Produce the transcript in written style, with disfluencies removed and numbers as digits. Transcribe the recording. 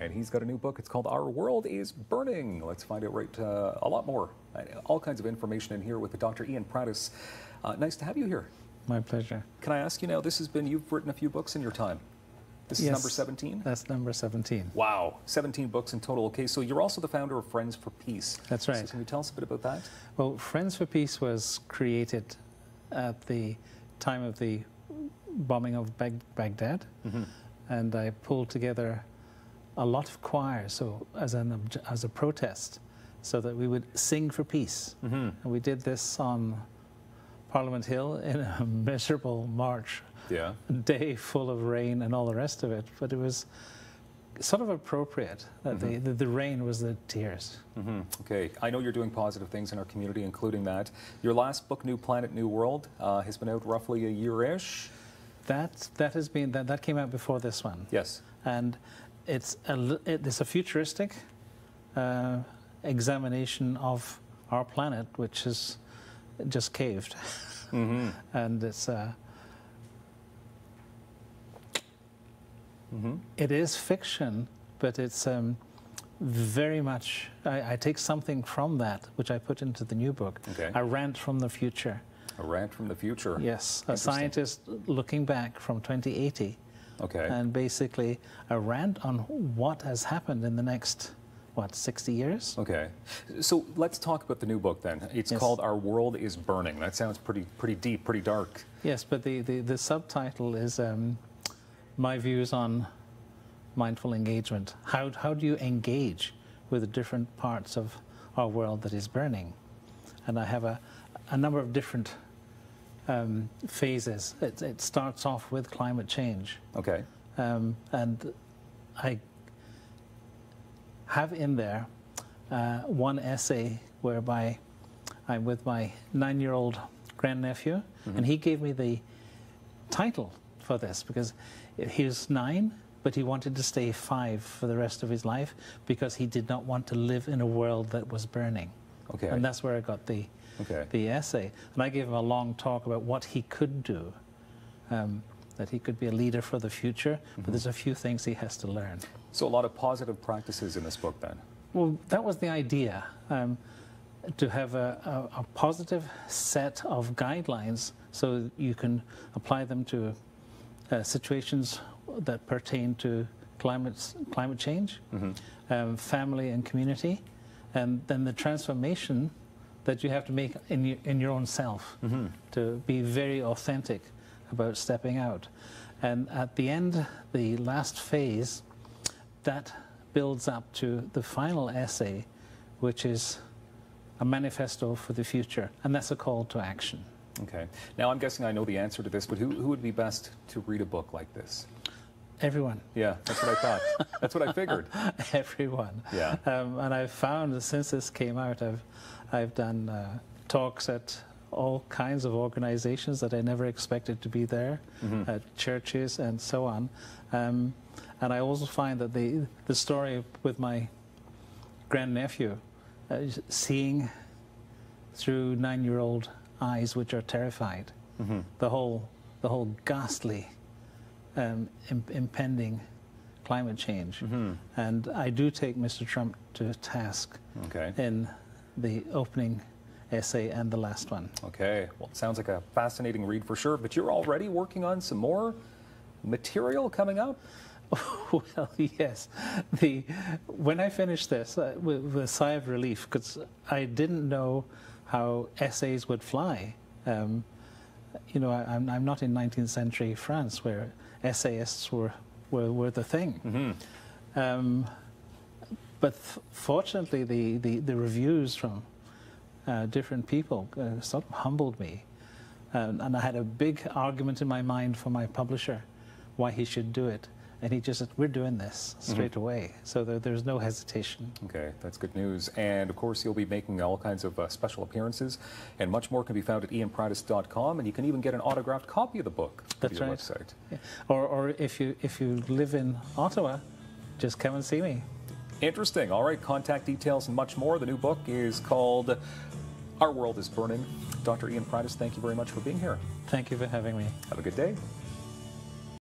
and he's got a new book. It's called Our World is Burning. Let's find out a lot more. All kinds of information in here with Dr. Ian Prattis. Nice to have you here. My pleasure. Can I ask you now, you've written a few books in your time. This is number 17? That's number 17. Wow, 17 books in total. Okay, so you're also the founder of Friends for Peace. That's right. So can you tell us a bit about that? Well, Friends for Peace was created at the time of the bombing of Baghdad, and I pulled together a lot of choirs, so as a protest, so that we would sing for peace. And we did this on Parliament Hill in a miserable March day, full of rain and all the rest of it. But it was sort of appropriate that the rain was the tears. Okay, I know you're doing positive things in our community, including that. Your last book, New Planet, New World, has been out roughly a year-ish. That came out before this one. Yes. And it's a futuristic examination of our planet, which has just caved. And it's it is fiction, but it's very much, I take something from that, which I put into the new book. Okay. A rant from the future. A rant from the future. Yes, a scientist looking back from 2080. Okay. And basically a rant on what has happened in the next, what, 60 years? Okay. So let's talk about the new book then. It's called Our World is Burning. That sounds pretty deep, pretty dark. Yes, but the subtitle is my views on mindful engagement. How do you engage with the different parts of our world that is burning? And I have a number of different phases. It starts off with climate change. Okay. And I have in there one essay whereby I'm with my 9-year-old grandnephew, and he gave me the title for this because he was 9, but he wanted to stay 5 for the rest of his life because he did not want to live in a world that was burning. Okay. And that's where I got the essay. And I gave him a long talk about what he could do, that he could be a leader for the future, but there's a few things he has to learn. So a lot of positive practices in this book then? Well, that was the idea, to have a positive set of guidelines so you can apply them to situations that pertain to climate change, family and community, and then the transformation that you have to make in your own self to be very authentic about stepping out. And at the end, the last phase, that builds up to the final essay, which is a manifesto for the future, and that's a call to action. Okay. Now, I'm guessing I know the answer to this, but who would be best to read a book like this? Everyone. Yeah, that's what I thought. That's what I figured. Everyone. Yeah. And I've found that since this came out, I've done talks at all kinds of organizations that I never expected to be there, at churches and so on. And I also find that the story with my grandnephew, seeing through 9-year-old eyes which are terrified, the whole ghastly impending climate change. And I do take Mr. Trump to task in the opening essay and the last one. Okay, well, it sounds like a fascinating read for sure, but you're already working on some more material coming up? Well, yes. When I finished this, with a sigh of relief, because I didn't know how essays would fly. You know, I'm not in 19th century France where essayists were the thing. But fortunately, the reviews from different people sort of humbled me. And I had a big argument in my mind for my publisher, why he should do it. And he just said, we're doing this straight away. So there's no hesitation. Okay, that's good news. And of course, you'll be making all kinds of special appearances, and much more can be found at ianprattis.com, and you can even get an autographed copy of the book That's your right. website. Yeah. Or if you live in Ottawa, just come and see me. Interesting. All right, contact details and much more. The new book is called Our World is Burning. Dr. Ian Prattis, thank you very much for being here. Thank you for having me. Have a good day.